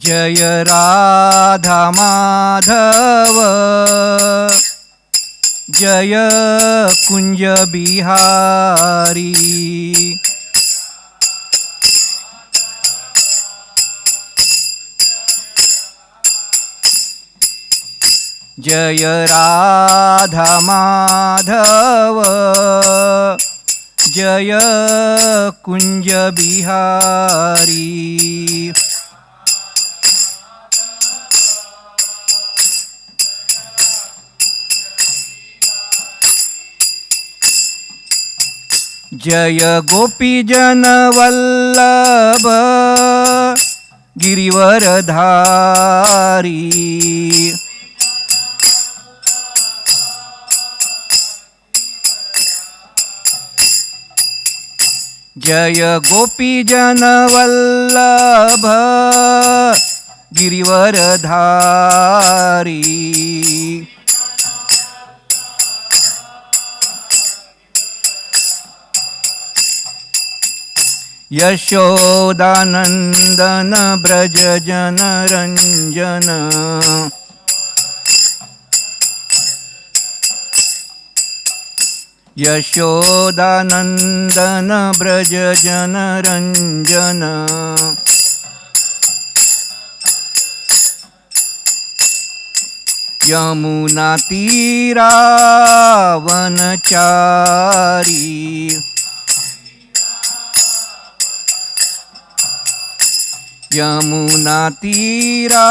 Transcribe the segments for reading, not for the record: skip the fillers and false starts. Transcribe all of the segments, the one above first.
जय राधा माधव जय कुंज बिहारी जय राधा माधव जय कुंज बिहारी जय गोपीजन वल्लभ गिरिवरधारी जय गोपीजन वल्लभ गिरिवरधारी यशोदानंदन ब्रज जन रंजन यशोदानंदन ब्रज जन रंजन यमुना तीरा वनचारी यमुना तीरा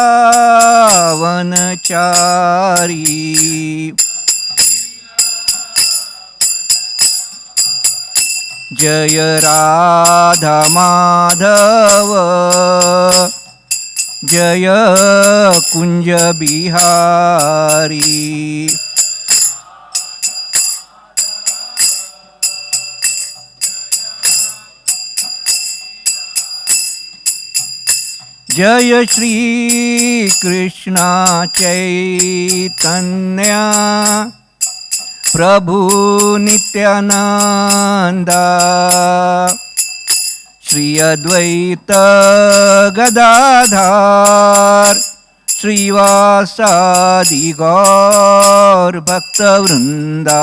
वनचारी जय राधा माधव जय कुंज बिहारी जय श्री कृष्ण चैतन्य प्रभु नित्यानंदा श्री अद्वैत गदाधर श्रीवासादि गौर भक्तवृंदा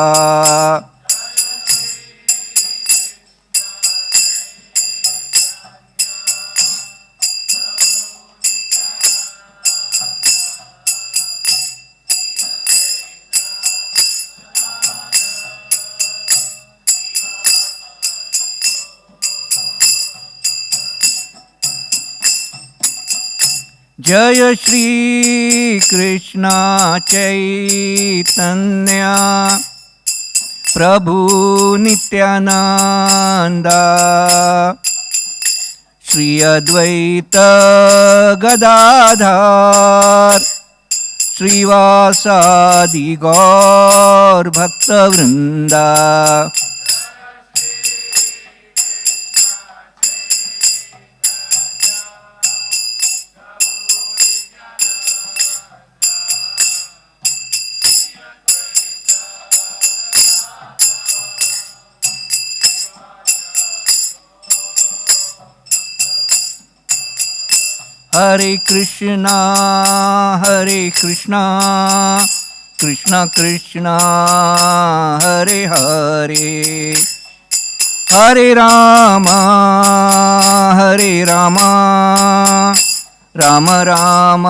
जय श्री कृष्ण चैतन्य प्रभु नित्यानंदा श्री अद्वैत गदाधर श्रीवासादि गौर भक्तवृंदा हरे Krishna Krishna Krishna Hare Hare Hare Ram Ram Ram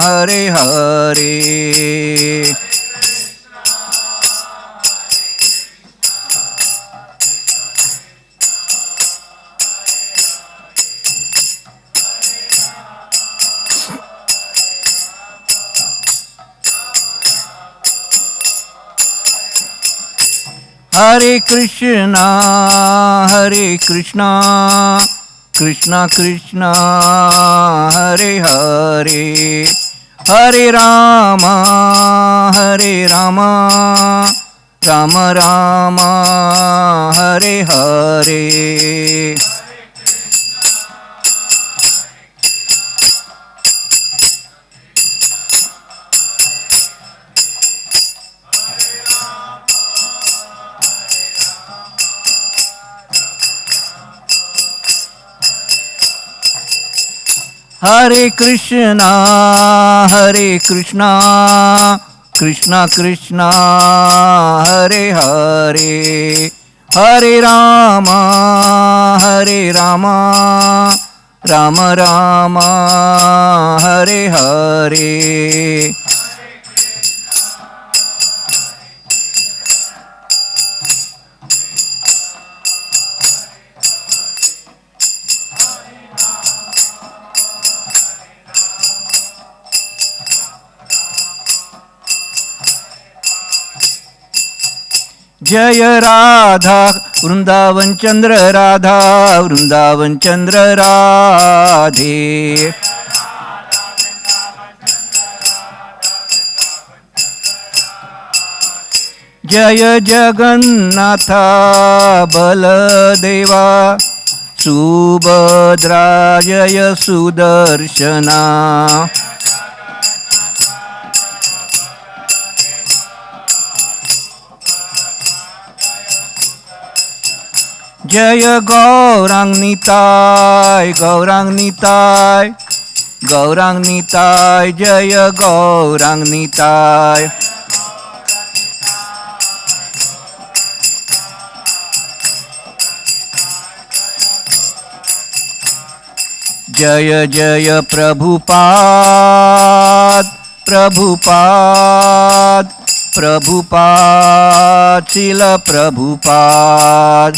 Hare Hare Hare Krishna Krishna Krishna Hare Hare Hare Ram Ram Ram Hare Hare Hare Krishna, Hare Krishna, Krishna Krishna, Hare Hare, Hare Rama, Hare Rama, Rama Rama, Hare Hare. जय राधा वृंदावन चंद्र राधा वृंदावन चंद्र राधे. जय जगन्नाथ बलदेवा सुभद्रा जय सुदर्शना. जय गौरांग निताय गौरांग निताय गौरांग निताय जय गौरांग निताय. जय जय प्रभुपाद प्रभुपाद प्रभुपाद शिल प्रभुपाद.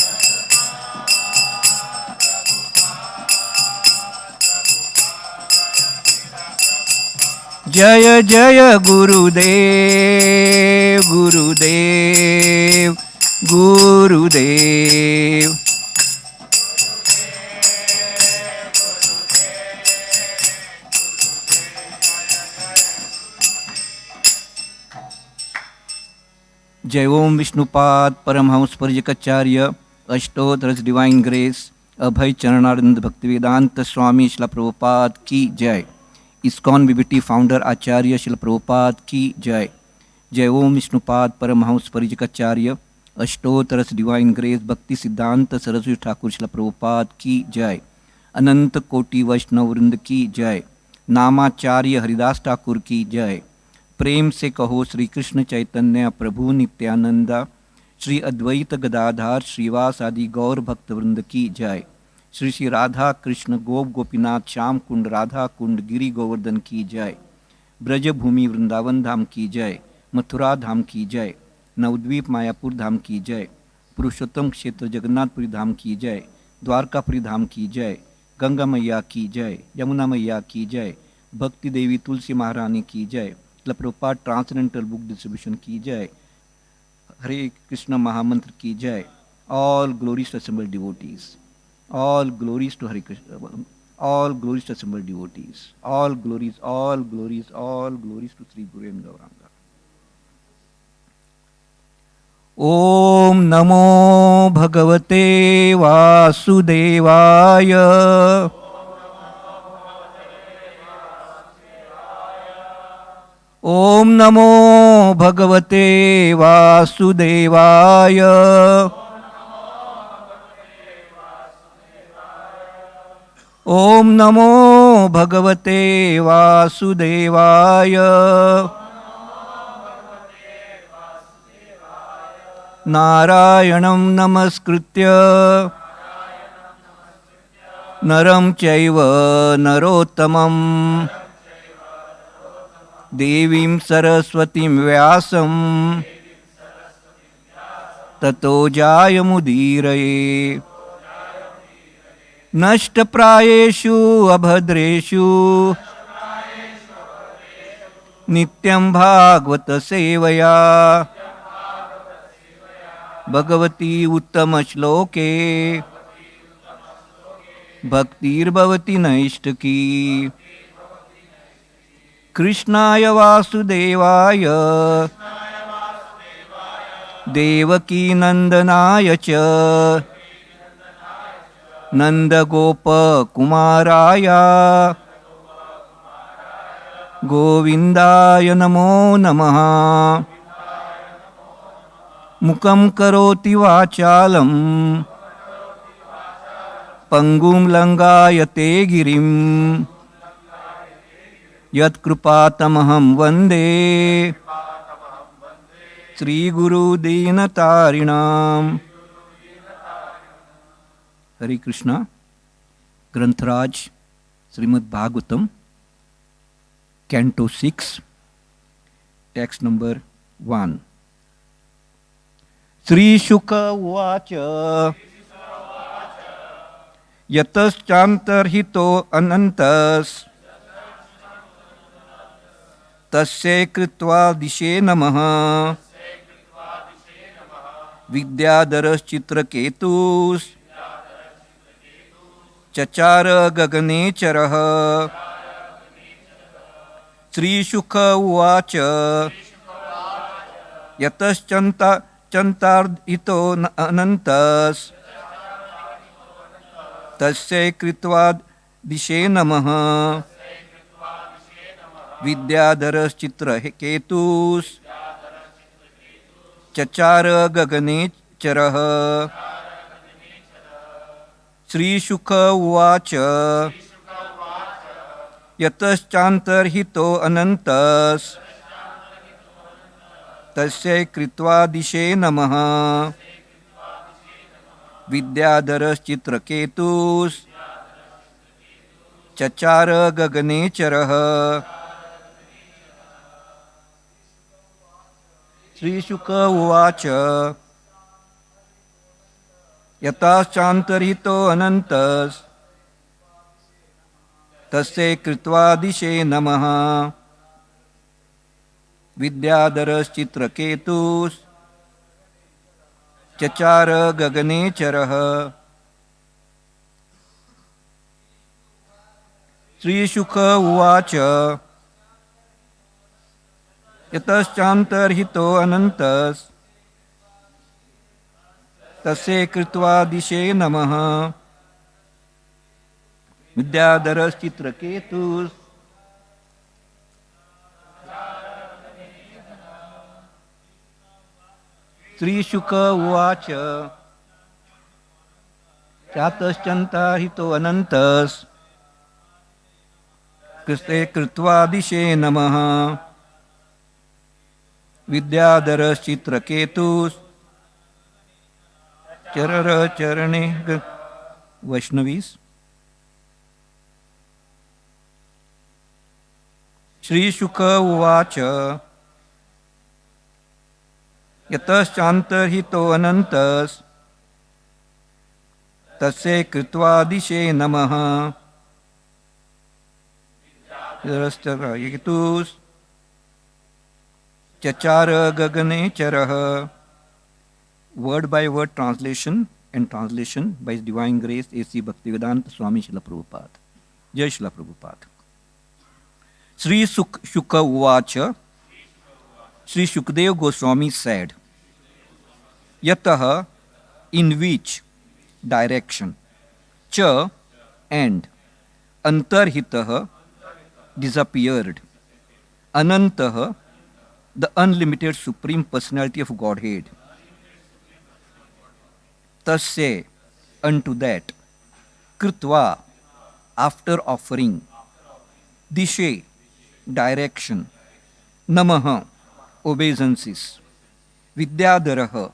जय जय गुरुदेव गुरुदेव गुरुदेव. जय ओम विष्णुपाद परमहंस परिजकाचार्य अष्टोत्तरस डिवाइन ग्रेस अभय चरणानंद भक्तिवेदांत स्वामी शिला प्रभुपाद की जय. इस्कॉन बीबीटी फाउंडर आचार्य शिल प्रभुपाद की जय. जय ओम विष्णुपाद परमहंस परिजकाचार्य अष्टोत्तरस डिवाइन ग्रेस भक्ति सिद्धांत सरस्वती ठाकुर शिल प्रभुपाद की जय. अनंत कोटि वैष्णव वृंद की जय. नामाचार्य हरिदास ठाकुर की जय. प्रेम से कहो श्री कृष्ण चैतन्य प्रभु नित्यानंद श्री अद्वैत गदाधार श्रीवास आदि गौर भक्त वृंद की जय. श्री श्री राधा कृष्ण गोप गोपीनाथ श्याम कुंड राधा कुंड गिरी गोवर्धन की जय. ब्रजभूमि वृंदावन धाम की जय. मथुरा धाम की जय. नवद्वीप मायापुर धाम की जय. पुरुषोत्तम क्षेत्र जगन्नाथपुरी धाम की जय. द्वारकापुरी धाम की जय. गंगा मैया की जय. यमुना मैया की जय. भक्ति देवी तुलसी महारानी की जय. प्रभुपाद ट्रांसडेंटल बुक डिस्ट्रीब्यूशन की जय. हरे कृष्ण महामंत्र की जय. All glories to assembled devotees. All glories to Hare Krishna. All glories to assembled devotees. All glories, all glories, all glories to Sri Guru and Gauranga. Om Namo Bhagavate Vasudevaya. Om Namo Bhagavate Vasudevaya. ओम नमो भगवते वासुदेवाय. नारायणं नमस्कृत्य नरं चैव नरोत्तमं देवीं सरस्वतीं व्यासं ततो जायमुदीरये. नष्टप्रायेषु अभद्रेषु नित्यं भागवत सेवया भगवती उत्तमश्लोके भक्तिर्भवति नैष्टकी. कृष्णाय वासुदेवाय देवकी नंदनाय च नंदगोपकुमाराय गोविंदाय नमो नमः. मुखं करोति वाचालं पंगुं लंघयते गिरिं यत्कृपातमहं वन्दे श्रीगुरुदीनतारिणाम्। हरे कृष्णा। ग्रंथराज Srimad Bhagavatam canto 6 text number 1। Shri Shuka उवाच यतश्चान्तर्हितो अनन्तस् तस्य कृत्वा दिशे नमः विद्याधरश्चित्रकेतुस् चचार गगने चरः। श्रीशुक उवाच यतश्चन्तार्हितो अनन्तस् तस्य कृत्वा दिशे नमः विद्याधरश्चित्रकेतुस् चचार गगने चरः। श्रीशुक उवाच यतश्चान्तर्हितो अनन्तस् तस्य कृत्वा दिशे नमः विद्याधरश्चित्रकेतुस् चचार गगने चरः। श्रीशुक उवाच यतश्चान्तर्हितो अनन्तस् तस्य कृत्वा दिशे नमः विद्याधरश्चित्रकेतुस् चचार गगने चरः। श्रीशुक उवाच यतश्चान्तर्हितो अनन्तस् तस्य कृत्वा दिशे नमः विद्याधरश्चित्रकेतुस् श्रीशुक उवाच यतश्चान्तर्हितो अनन्तस् तस्य कृत्वा दिशे नमः विद्याधरश्चित्रकेतुस् चरर चरणे वैष्णवीस्। श्रीशुक उवाच यतश्चान्तर्हितो अनन्तस् तस्य कृत्वा दिशे नमः विद्याधरश्चित्रकेतुस् चचार गगने चरः। Word by word translation and translation by His Divine Grace A.C. Bhaktivedanta Swami Srila Prabhupada. Jai Srila Prabhupada. Sri Shuka Uvacha. Sri Shukdev Goswami said, Yataha, in which direction, cha, and, antarhitaha, disappeared, anantaha, the unlimited supreme personality of Godhead, tasya, unto that, kritva, after offering, dishe, direction, namaha, obeisances, vidyadharaha,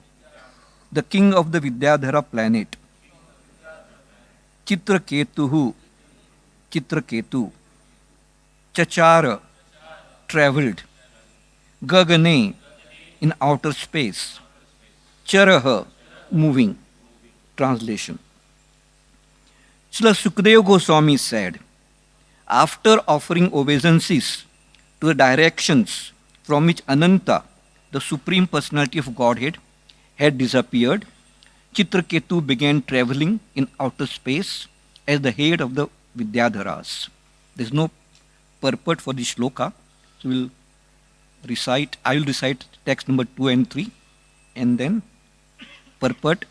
the king of the Vidyadhara planet, Chitraketuhu, Chitraketu, Chachara, traveled, Gagane, in outer space, Charaha, moving. Translation. Srila Sukadeva Goswami said, after offering obeisances to the directions from which Ananta, the Supreme Personality of Godhead, had disappeared, Chitraketu began traveling in outer space as the head of the Vidyadharas. There is no purport for this shloka, so I will recite text number 2 and 3, and then purport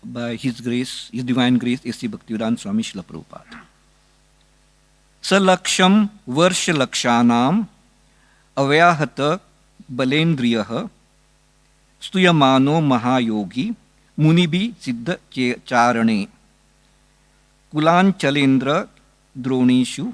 by His Grace, His Divine Grace, A.C. Bhaktivedanta Swami Srila Prabhupada. Salaksham varshalakshanam avyahata balendriyah stuyamano mahayogi munibi siddha charane kulanchalendra dronishu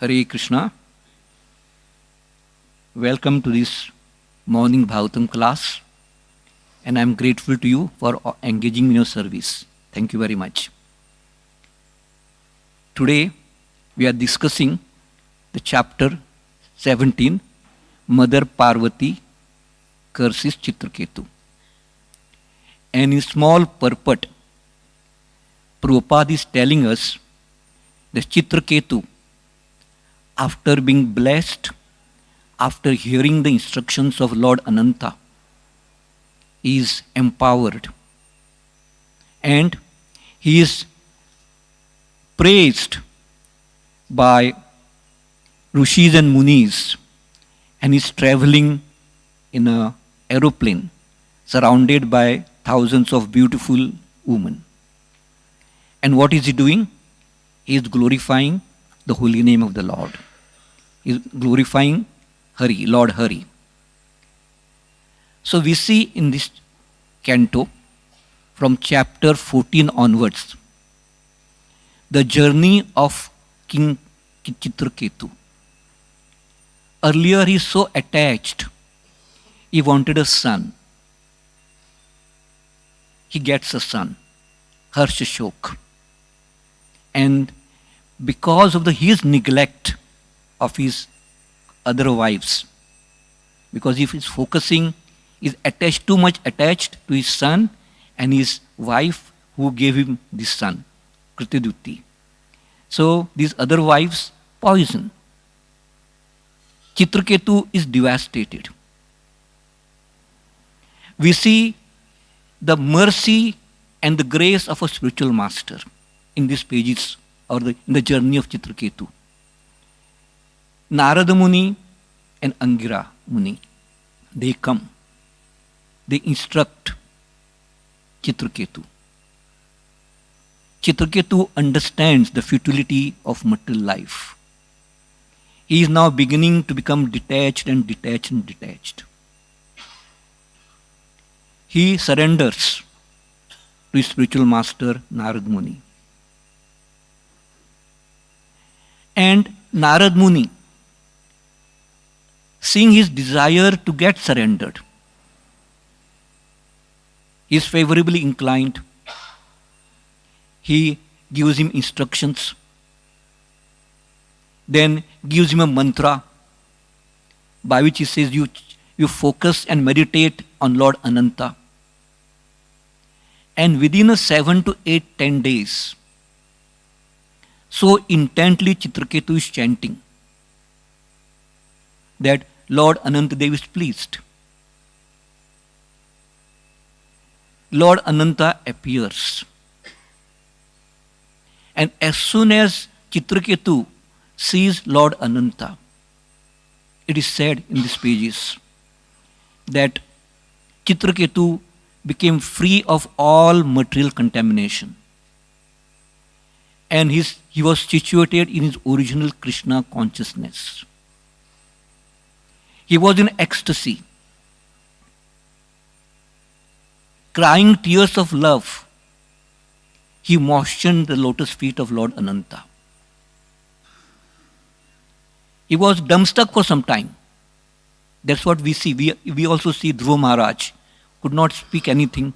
Hare Krishna. Welcome to this morning Bhagavatam class, and I am grateful to you for engaging in your service. Thank you very much. Today we are discussing the chapter 17, Mother Parvati curses Chitraketu. And in small purport, Prabhupada is telling us that Chitraketu, after being blessed, after hearing the instructions of Lord Ananta, is empowered. And he is praised by Rishis and Munis, and is traveling in an aeroplane surrounded by thousands of beautiful women. And what is he doing? He is glorifying the holy name of the Lord. He is glorifying Hare, Lord Hare. So we see in this canto, from chapter 14 onwards, the journey of King Chitraketu. Earlier he is so attached. He wanted a son. He gets a son, Harshashok. And because of his neglect of his other wives, because if he's focusing, is attached, too much attached to his son and his wife who gave him this son, Kritiduti. So these other wives poison. Chitraketu is devastated. We see the mercy and the grace of a spiritual master in these pages, or in the journey of Chitraketu. Narada Muni and Angira Muni, they come. They instruct Chitraketu. Chitraketu understands the futility of material life. He is now beginning to become detached and detached and detached. He surrenders to his spiritual master, Narad Muni. And Narad Muni, seeing his desire to get surrendered, he is favorably inclined. He gives him instructions, then gives him a mantra by which he says, you focus and meditate on Lord Ananta. And within 7 to 8, 10 days, so intently Chitraketu is chanting that Lord Anantadev is pleased. Lord Ananta appears. And as soon as Chitraketu sees Lord Ananta, it is said in these pages that Chitraketu became free of all material contamination. And he was situated in his original Krishna consciousness. He was in ecstasy, crying tears of love. He moistened the lotus feet of Lord Ananta. He was dumbstruck for some time. That's what we see. We also see Dhruva Maharaj could not speak anything.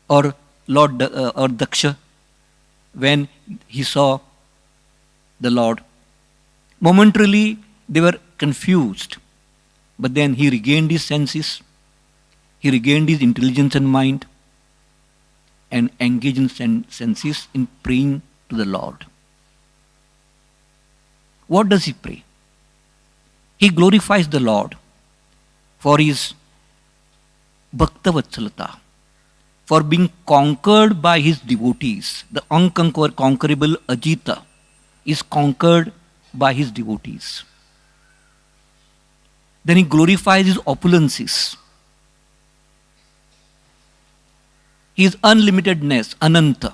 Or Lord or Daksha, when he saw the Lord, momentarily they were confused. But then he regained his senses. He regained his intelligence and mind and engaged in senses in praying to the Lord. What does he pray? He glorifies the Lord for his Bhakta Vatsalata, for being conquered by his devotees. The unconquerable Ajita is conquered by his devotees. Then he glorifies his opulences, his unlimitedness, Ananta,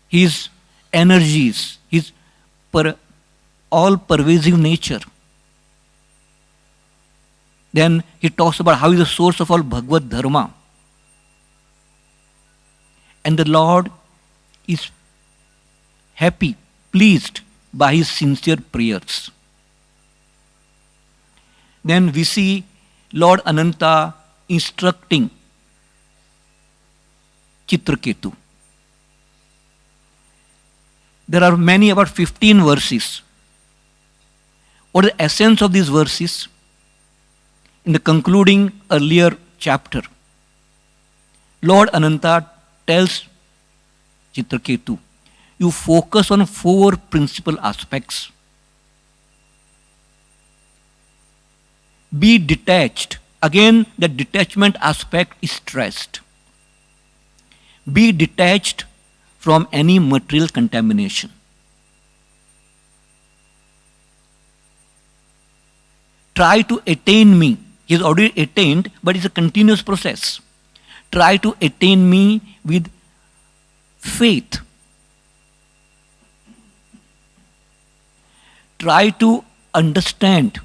his energies, his all-pervasive nature. Then he talks about how he is the source of all Bhagavad Dharma. And the Lord is happy, pleased by his sincere prayers. Then we see Lord Ananta instructing Chitraketu. There are many, about 15 verses. What is the essence of these verses? In the concluding earlier chapter, Lord Ananta tells Chitraketu, you focus on 4 principal aspects. Be detached. Again, the detachment aspect is stressed. Be detached from any material contamination. Try to attain me. He has already attained, but it's a continuous process. Try to attain me with faith. Try to understand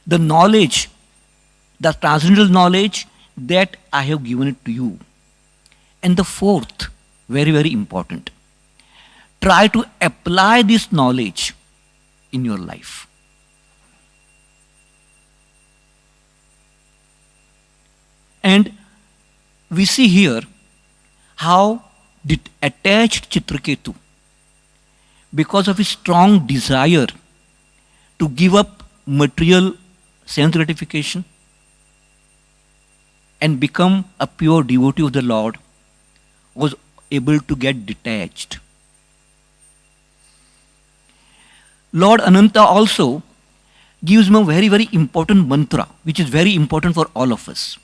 the knowledge, the transcendental knowledge that I have given it to you. And the 4th, very, very important, try to apply this knowledge in your life. And we see here how attached Chitraketu, because of his strong desire to give up material sense gratification and become a pure devotee of the Lord, was able to get detached. Lord Ananta also gives him a very, very important mantra, which is very important for all of us.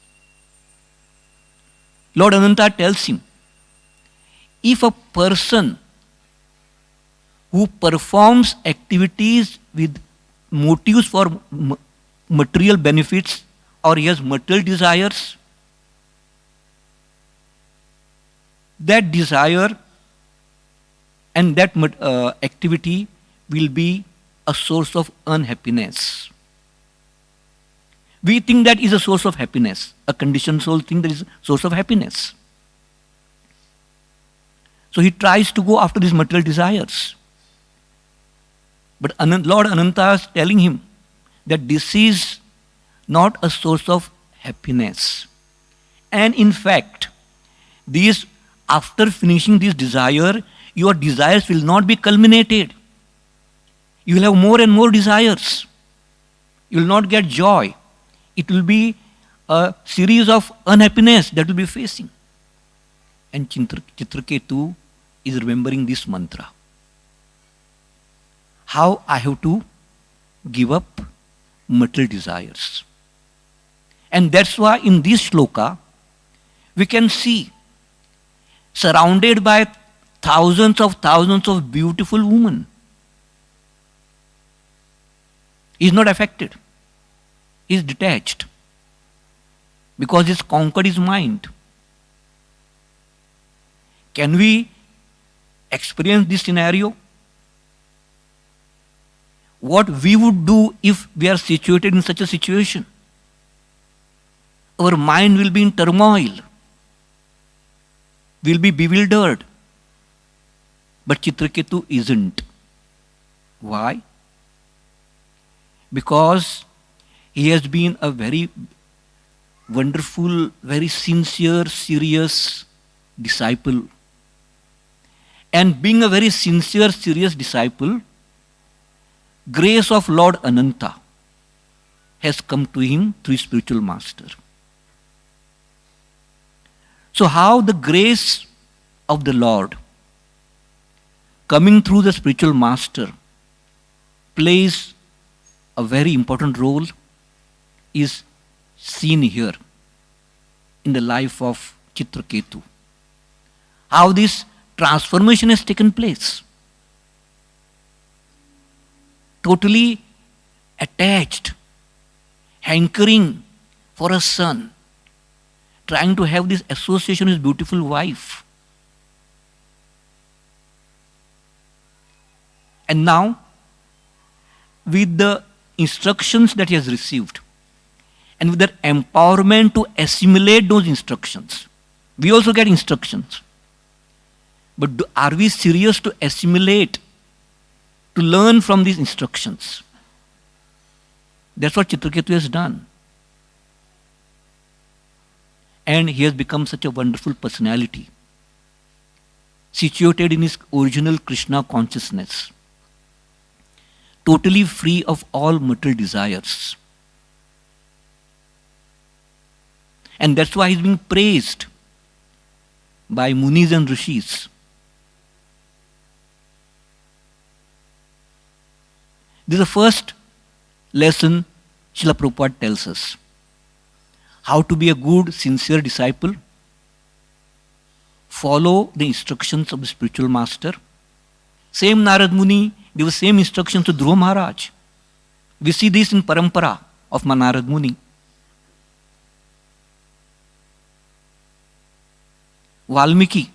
Lord Ananta tells him, if a person who performs activities with motives for material benefits, or he has material desires, that desire and that activity will be a source of unhappiness. We think that is a source of happiness. A conditioned soul thinks that is a source of happiness. So he tries to go after these material desires. But Lord Ananta is telling him that this is not a source of happiness. And in fact, after finishing this desire, your desires will not be culminated. You will have more and more desires. You will not get joy. It will be a series of unhappiness that will be facing. And Chitraketu is remembering this mantra. How I have to give up material desires. And that's why in this shloka, we can see, surrounded by thousands of beautiful women, he is not affected. He is detached. Because he has conquered his mind. Can we experience this scenario? What we would do if we are situated in such a situation? Our mind will be in turmoil. We'll be bewildered. But Chitraketu isn't. Why? Because he has been a very wonderful, very sincere, serious disciple. And being a very sincere, serious disciple, grace of Lord Ananta has come to him through his spiritual master. So how the grace of the Lord coming through the spiritual master plays a very important role is seen here in the life of Chitraketu. How this transformation has taken place. Totally attached, hankering for a son, trying to have this association with his beautiful wife. And now, with the instructions that he has received, and with the empowerment to assimilate those instructions, We also get instructions. But are we serious to assimilate, to learn from these instructions? That's what Chitraketu has done. And he has become such a wonderful personality, situated in his original Krishna consciousness, totally free of all material desires. And that's why he's being praised by Munis and Rishis. This is the first lesson Srila Prabhupada tells us. How to be a good, sincere disciple. Follow the instructions of the spiritual master. Same Narad Muni gave the same instructions to Dhruva Maharaj. We see this in Parampara of Narad Muni. Valmiki,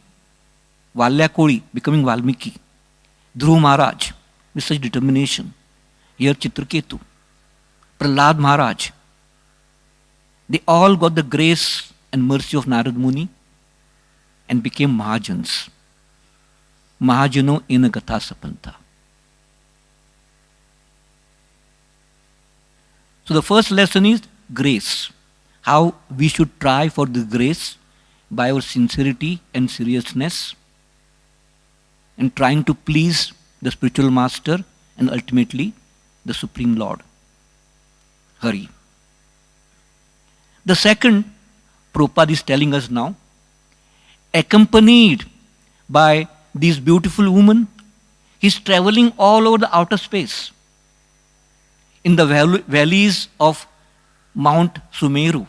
Valyakoli becoming Valmiki. Dhruva Maharaj with such determination. Here Chitraketu, Prahlad Maharaj. They all got the grace and mercy of Narad Muni and became Mahajans. Mahajano Enagata Sapanta. So the first lesson is grace. How we should try for the grace by our sincerity and seriousness and trying to please the spiritual master and ultimately the Supreme Lord, Hare. The second, Prabhupada is telling us now, accompanied by this beautiful woman, he's traveling all over the outer space, in the valleys of Mount Sumeru.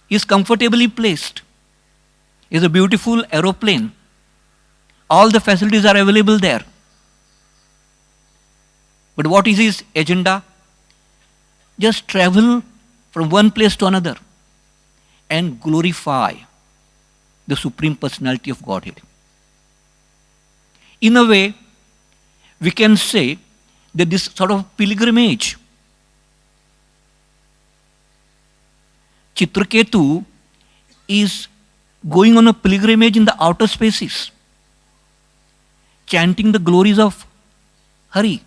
He is comfortably placed. He is a beautiful aeroplane. All the facilities are available there. But what is his agenda? Just travel from one place to another and glorify the Supreme Personality of Godhead. In a way, we can say that this sort of pilgrimage, Chitraketu is going on a pilgrimage in the outer spaces, chanting the glories of Hare.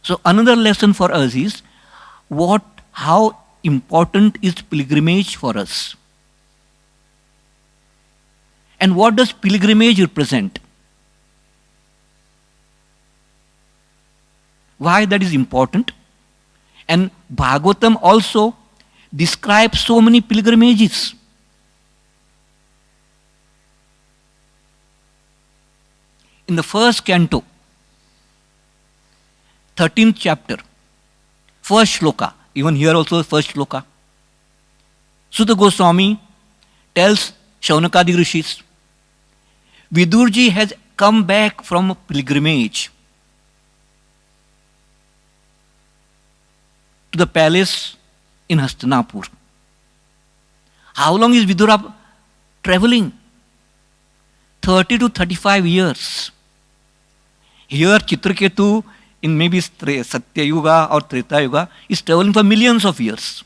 So another lesson for us is how important is pilgrimage for us? And what does pilgrimage represent? Why that is important? And Bhagavatam also describes so many pilgrimages. In the first canto, 13th chapter, first shloka, even here also first shloka, Sutta Goswami tells Shaunakadi Rishis, Vidurji has come back from a pilgrimage to the palace in Hastinapur. How long is Vidura traveling? 30 to 35 years. Here Chitraketu in maybe Satya Yuga or Treta Yuga is traveling for millions of years.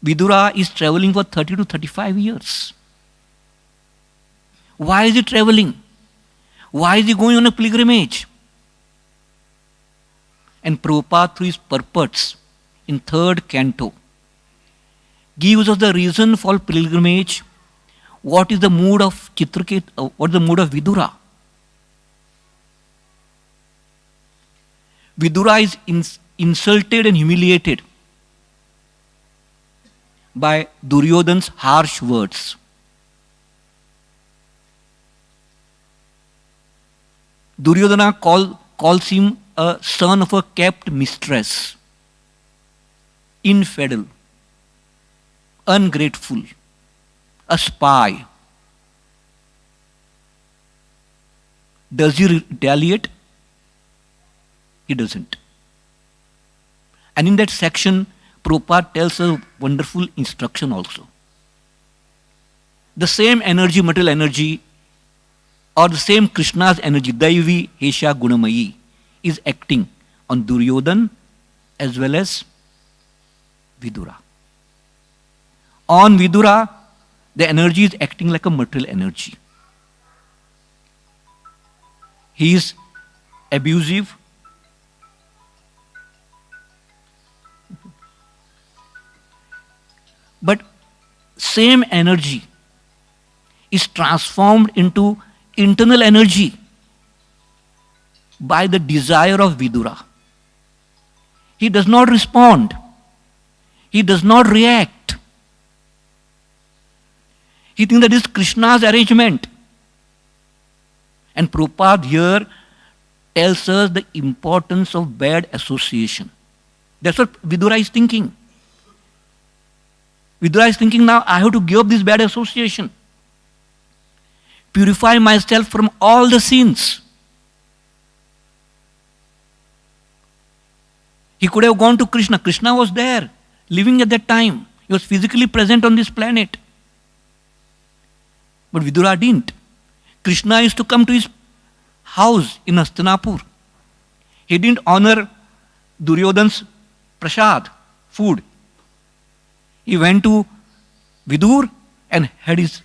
Vidura is traveling for 30 to 35 years. Why is he traveling? Why is he going on a pilgrimage? And Prabhupada, through his purports in third canto, gives us the reason for pilgrimage. What is the mood of Chitraketu? What is the mood of Vidura? Vidura is insulted and humiliated by Duryodhana's harsh words. Duryodhana calls him a son of a kept mistress, infidel, ungrateful, a spy. Does he retaliate? He doesn't. And in that section, Prabhupada tells a wonderful instruction also. The same energy, material energy, or the same Krishna's energy, Daivi, Hesha, Gunamayi, is acting on Duryodhan as well as Vidura. On Vidura, the energy is acting like a material energy. He is abusive. But same energy is transformed into internal energy by the desire of Vidura. He does not respond. He does not react. He thinks that is Krishna's arrangement. And Prabhupada here tells us the importance of bad association. That's what Vidura is thinking. Vidura is thinking, now I have to give up this bad association. Purify myself from all the sins. He could have gone to Krishna. Krishna was there, living at that time. He was physically present on this planet. But Vidura didn't. Krishna used to come to his house in Hastinapur. He didn't honor Duryodhan's prasad, food. He went to Vidur and had his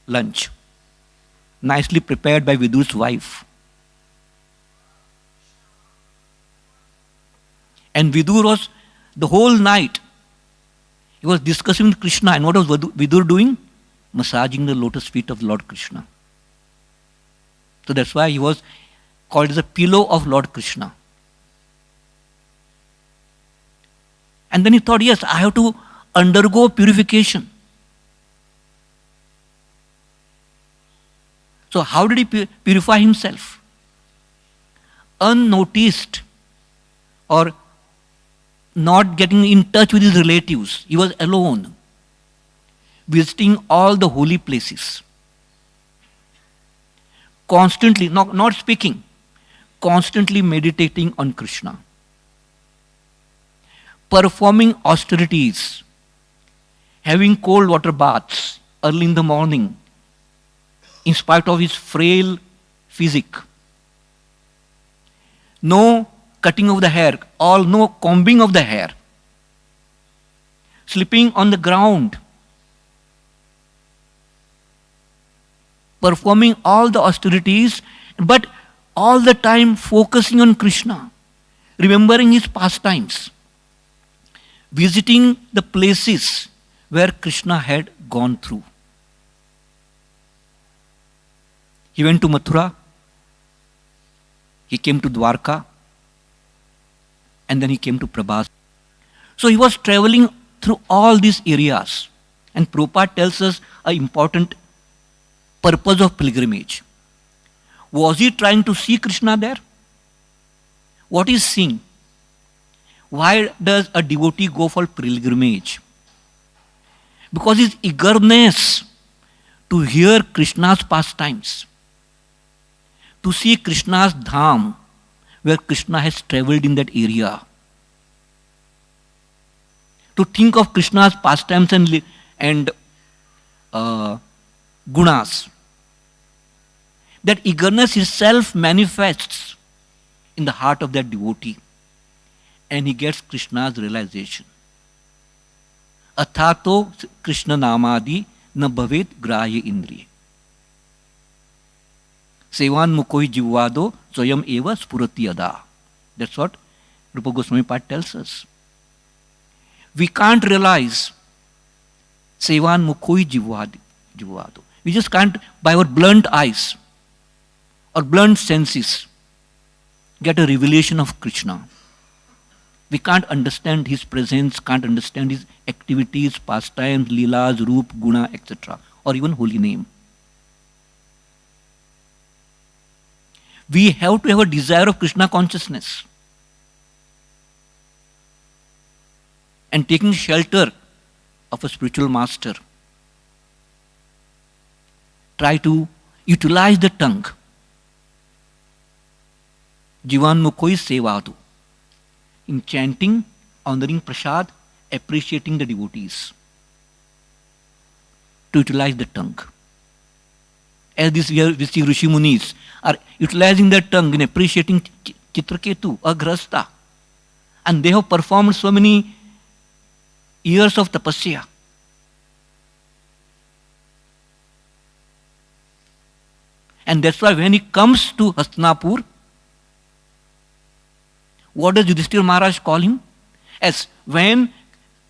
lunch, nicely prepared by Vidur's wife. And Vidur was, the whole night, he was discussing with Krishna. And what was Vidur doing? Massaging the lotus feet of Lord Krishna. So that's why he was called as a pillow of Lord Krishna. And then he thought, yes, I have to undergo purification. So how did he purify himself? Unnoticed, or not getting in touch with his relatives. He was alone, visiting all the holy places. Constantly, not speaking, constantly meditating on Krishna. Performing austerities, having cold water baths early in the morning, in spite of his frail physique. No cutting of the hair, no combing of the hair. Sleeping on the ground. Performing all the austerities, but all the time focusing on Krishna, remembering his pastimes, visiting the places where Krishna had gone through. He went to Mathura, he came to Dwarka, and then he came to Prabhas. So he was traveling through all these areas. And Prabhupada tells us an important purpose of pilgrimage. Was he trying to see Krishna there? What is seeing? Why does a devotee go for pilgrimage? Because his eagerness to hear Krishna's pastimes, to see Krishna's dham, where Krishna has traveled in that area, to think of Krishna's pastimes and gunas. That eagerness itself manifests in the heart of that devotee, and he gets Krishna's realization. Athato Krishna namadi na bhavet grahya indriye. Sevan mukoi jivvado swayam eva spurati ada. That's what Rupa Goswami Pad tells us. We can't realize Sevan mukoi jivvado. We just can't, by our blunt eyes or blunt senses, get a revelation of Krishna. We can't understand his presence, can't understand his activities, pastimes, leelas, roop, guna, etc. or even holy name. We have to have a desire of Krishna consciousness. And taking shelter of a spiritual master, try to utilize the tongue. Jivan mukoi sevadu. In chanting, honoring prasad, appreciating the devotees. To utilize the tongue. As we see Rishi Munis are utilizing their tongue in appreciating Chitraketu, Agrasta. And they have performed so many years of tapasya. And that's why when he comes to Hastinapur, what does Yudhishthira Maharaj call him? As when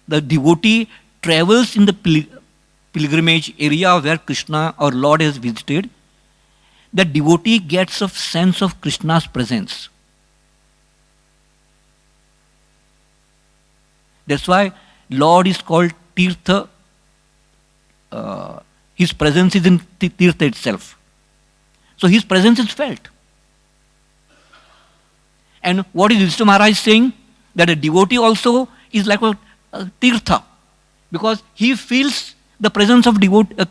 the devotee travels in the pilgrimage area where Krishna or Lord has visited, the devotee gets a sense of Krishna's presence. That's why Lord is called Tirtha. His presence is in Tirtha itself. So his presence is felt. And what is Yudhishthira Maharaj saying? That a devotee also is like a Tirtha, because he feels the presence of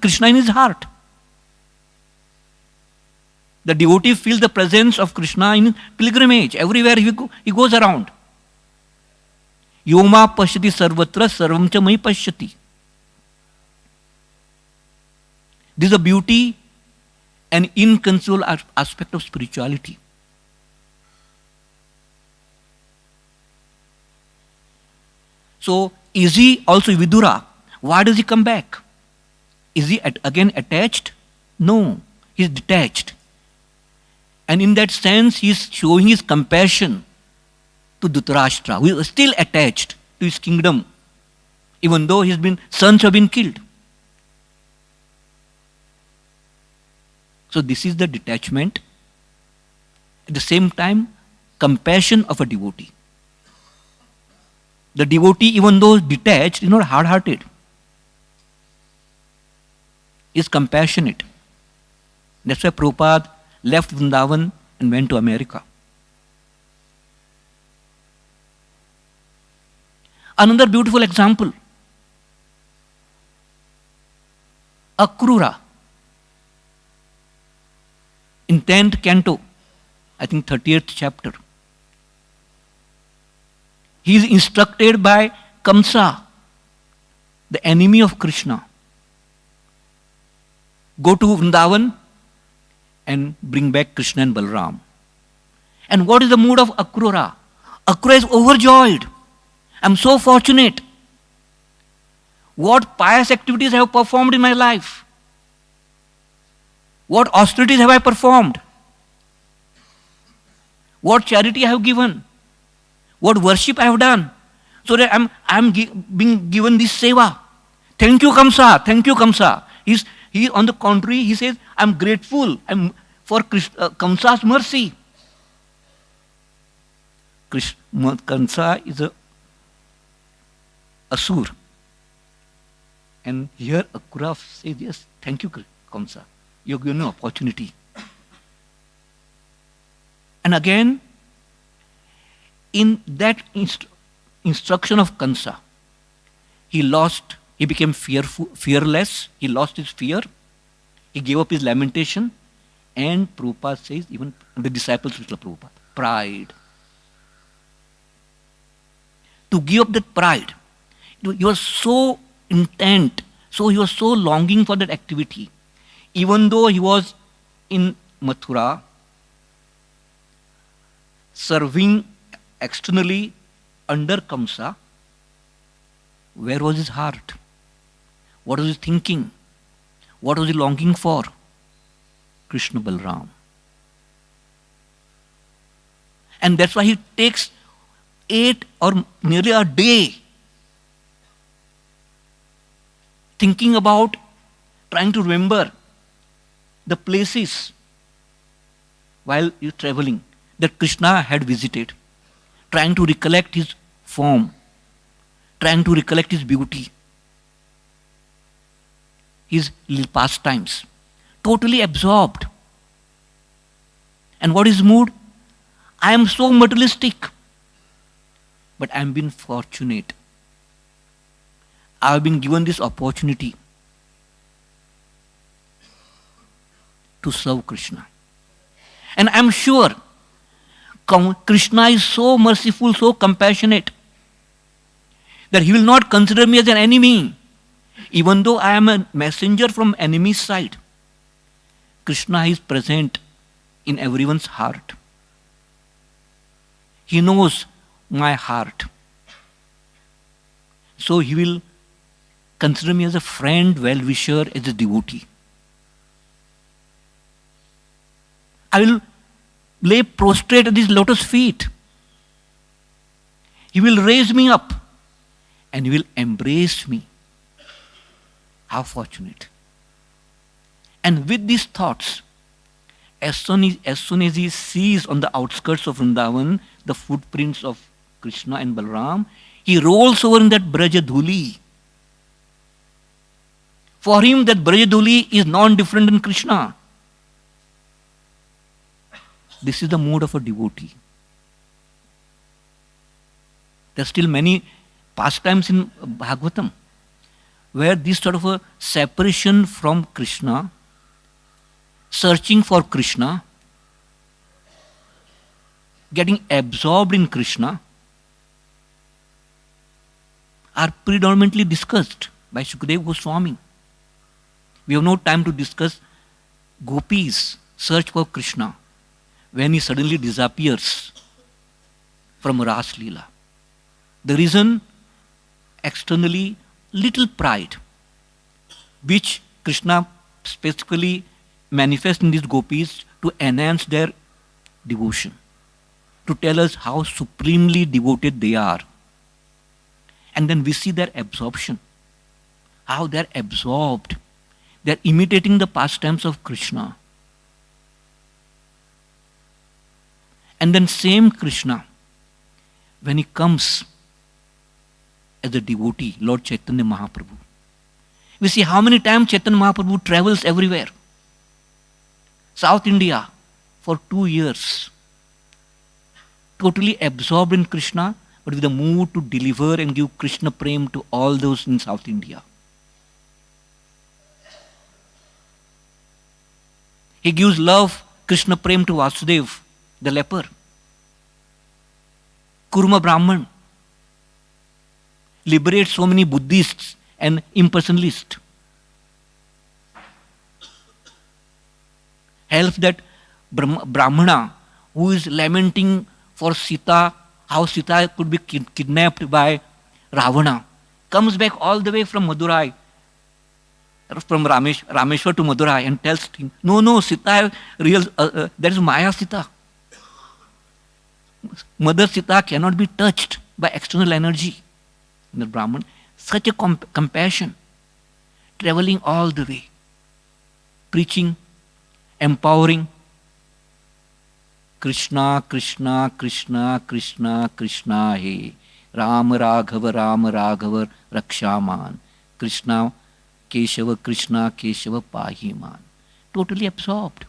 Krishna in his heart. The devotee feels the presence of Krishna in pilgrimage. Everywhere he goes around. Yoma pashyati sarvatra sarvam cha mai pashyati. This is a beauty and inconceivable aspect of spirituality. So, is he also Vidura? Why does he come back? Is he again attached? No, he is detached. And in that sense, he is showing his compassion to Dhritarashtra, who is still attached to his kingdom, even though his sons have been killed. So this is the detachment. At the same time, compassion of a devotee. The devotee, even though detached, is not hard-hearted. Is compassionate. That's why Prabhupada left Vrindavan and went to America. Another beautiful example. Akrura. In 10th canto, I think 30th chapter. He is instructed by Kamsa, the enemy of Krishna. Go to Vrindavan and bring back Krishna and Balram. And what is the mood of Akrura? Akrura is overjoyed. I am so fortunate. What pious activities I have performed in my life? What austerities have I performed? What charity I have given? What worship I have done? So that I am being given this seva. Thank you, Kamsa. Thank you, Kamsa. He, on the contrary, he says, I am grateful for Kamsa's mercy. Kamsa is a asur. And here Akrura says, yes, thank you, Kamsa. You have given an opportunity. And again, in that instruction of Kamsa, he became fearless, he lost his fear, he gave up his lamentation, and Prabhupada says, even the disciples of Prabhupada, pride. To give up that pride, he was so intent, so he was so longing for that activity. Even though he was in Mathura, serving externally under Kamsa, where was his heart? What was he thinking? What was he longing for? Krishna Balram. And that's why he takes 8 or nearly a day thinking about, trying to remember the places while you're traveling that Krishna had visited, trying to recollect his form, trying to recollect his beauty, his little pastimes, totally absorbed. And what is mood? I am so materialistic, but I am being fortunate. I have been given this opportunity to serve Krishna. And I am sure Krishna is so merciful, so compassionate, that he will not consider me as an enemy. Even though I am a messenger from enemy's side, Krishna is present in everyone's heart. He knows my heart. So he will consider me as a friend, well-wisher, as a devotee. I will lay prostrate at his lotus feet. He will raise me up and he will embrace me. How fortunate. And with these thoughts, as soon as he sees on the outskirts of Vrindavan the footprints of Krishna and Balaram, he rolls over in that Brajadhuli. For him, that Brajadhuli is non-different than Krishna. This is the mood of a devotee. There are still many pastimes in Bhagavatam where this sort of a separation from Krishna, searching for Krishna, getting absorbed in Krishna, are predominantly discussed by Shukadeva Goswami. We have no time to discuss Gopis' search for Krishna when he suddenly disappears from Ras Leela. The reason, externally, little pride, which Krishna specifically manifests in these gopis to enhance their devotion, to tell us how supremely devoted they are. And then we see their absorption, how they are absorbed. They are imitating the pastimes of Krishna. And then same Krishna, when he comes as a devotee, Lord Chaitanya Mahaprabhu, we see how many times Chaitanya Mahaprabhu travels everywhere. South India for 2 years, totally absorbed in Krishna, but with a mood to deliver and give Krishna prem to all those in South India. He gives love, Krishna prem to Vasudev, the leper. Kurma Brahman liberates so many Buddhists and impersonalists. Helps that Brahmana who is lamenting for Sita, how Sita could be kidnapped by Ravana, comes back all the way from Madurai, from Rameshwar to Madurai, and tells him, no, Sita, that is Maya Sita. Mother Sita cannot be touched by external energy. And the Brahman, such a compassion, traveling all the way, preaching, empowering. Krishna, Krishna, Krishna, Krishna, Krishna, He. Ram Raghava, Rakshaman. Krishna, Keshava, Krishna, Keshava, Pahiman. Totally absorbed.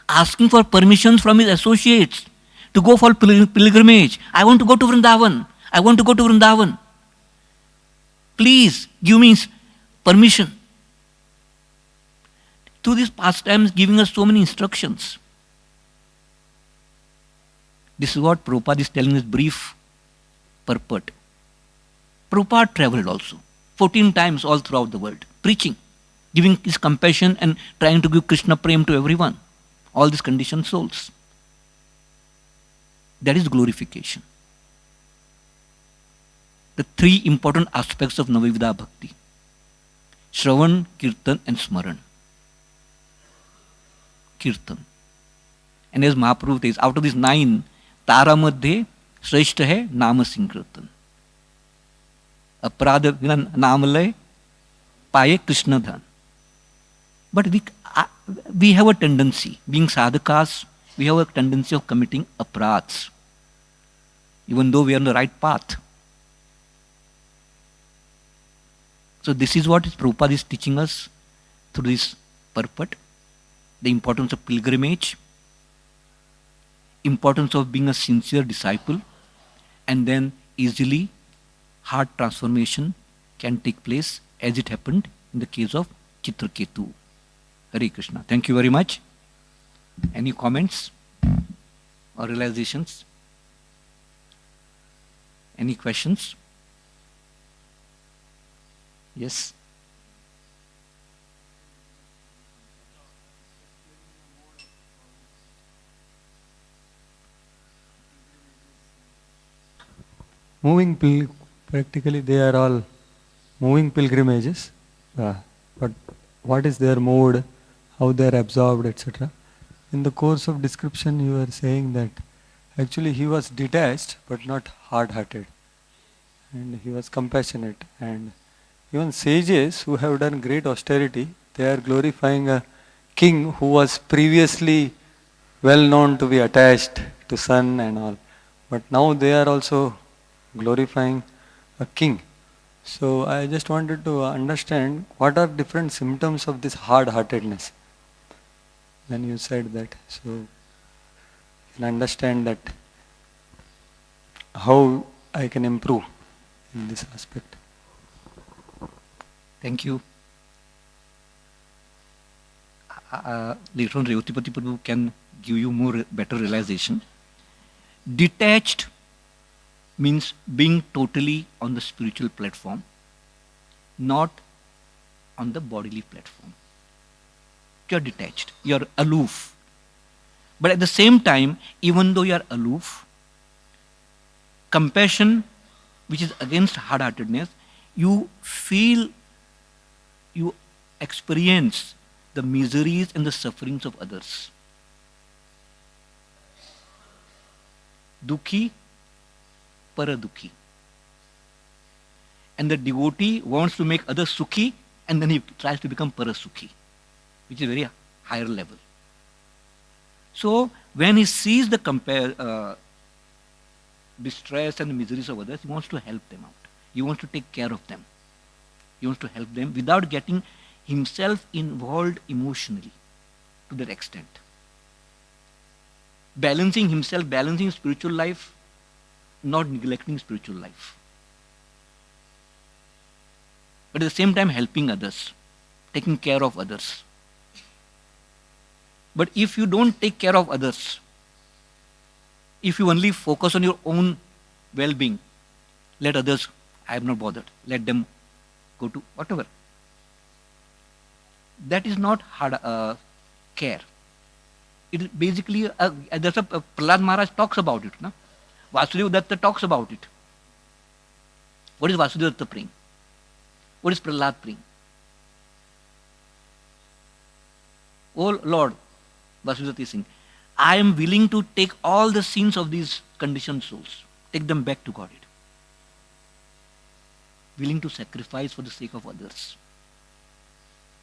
Asking for permissions from his associates to go for pilgrimage. I want to go to Vrindavan. I want to go to Vrindavan. Please give me permission. To these pastimes, giving us so many instructions. This is what Prabhupada is telling us brief purport. Prabhupada traveled also 14 times all throughout the world, preaching, giving his compassion and trying to give Krishna prem to everyone, all these conditioned souls. That is glorification. The 3 important aspects of Navavidha Bhakti: Shravan, Kirtan and Smaran. Kirtan. And as Mahaprabhu says, out of these 9, Tara Madhye Shreshta hai Nama Sankirtan. Aparadha Namalay Paye Krishna Dhan. But we have a tendency, being sadhakas, we have a tendency of committing aparadhs, even though we are on the right path. So this is what Prabhupada is teaching us through this purport: the importance of pilgrimage, importance of being a sincere disciple, and then easily heart transformation can take place as it happened in the case of Chitraketu. Hare Krishna. Thank you very much. Any comments or realizations? Any questions? Yes. Moving practically they are all moving pilgrimages. But what is their mode, how they are absorbed, etc. In the course of description you are saying that actually he was detached but not hard-hearted, and he was compassionate. And even sages who have done great austerity, they are glorifying a king who was previously well known to be attached to sun and all, but now they are also glorifying a king. So I just wanted to understand what are different symptoms of this hard-heartedness. Then you said that, so you can understand that how I can improve in this aspect. Thank you. Later on, Revutipati Prabhu can give you more better realization. Detached means being totally on the spiritual platform, not on the bodily platform. You are detached, you are aloof. But at the same time, even though you are aloof, compassion, which is against hard-heartedness, you feel, you experience the miseries and the sufferings of others. Dukhi, paradukhi. And the devotee wants to make others sukhi, and then he tries to become parasukhi, which is a very higher level. So when he sees the distress and the miseries of others, he wants to help them out. He wants to take care of them. He wants to help them without getting himself involved emotionally to that extent. Balancing himself, balancing spiritual life, not neglecting spiritual life. But at the same time helping others, taking care of others. But if you don't take care of others, if you only focus on your own well-being, let others, I am not bothered, let them go to whatever. That is not hard care. It is basically, there's Prahlad Maharaj talks about it. No? Vasudeva Datta talks about it. What is Vasudeva Datta praying? What is Prahlad praying? Oh Lord, Vasudeva Datta is saying, I am willing to take all the sins of these conditioned souls, take them back to Godhead. Willing to sacrifice for the sake of others.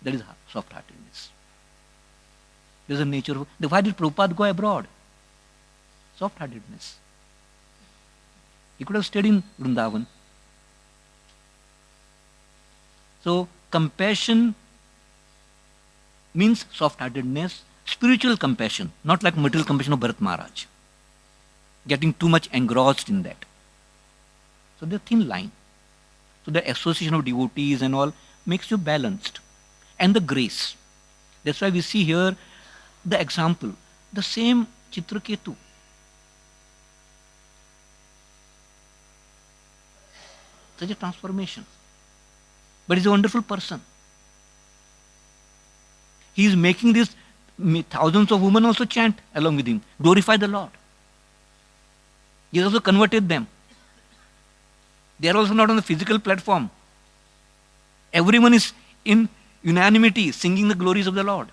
That is soft-heartedness. There's a nature of... Why did Prabhupada go abroad? Soft-heartedness. He could have stayed in Vrindavan. So, compassion means soft-heartedness, spiritual compassion, not like material compassion of Bharat Maharaj. Getting too much engrossed in that. So, there's a thin line. So, the association of devotees and all makes you balanced. And the grace. That's why we see here the example. The same Chitraketu. Such a transformation. But he's a wonderful person. He is making this, thousands of women also chant along with him. Glorify the Lord. He has also converted them. They are also not on the physical platform. Everyone is in unanimity singing the glories of the Lord.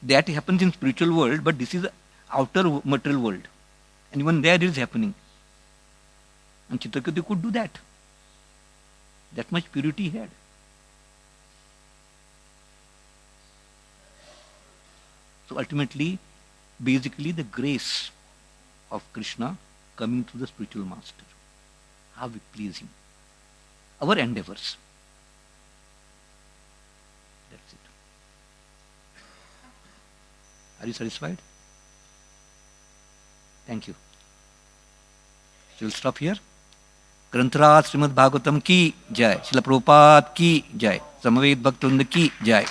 That happens in spiritual world, but this is the outer material world. And even there it is happening. And Chitraketu could do that. That much purity he had. So ultimately, basically the grace of Krishna coming through the spiritual master. How we please him. Our endeavors. That's it. Are you satisfied? Thank you. So we'll stop here. ग्रंथराज Srimad Bhagavatam की जय, श्रील प्रभुपाद की जय, समवेत भक्तवृंद की जय.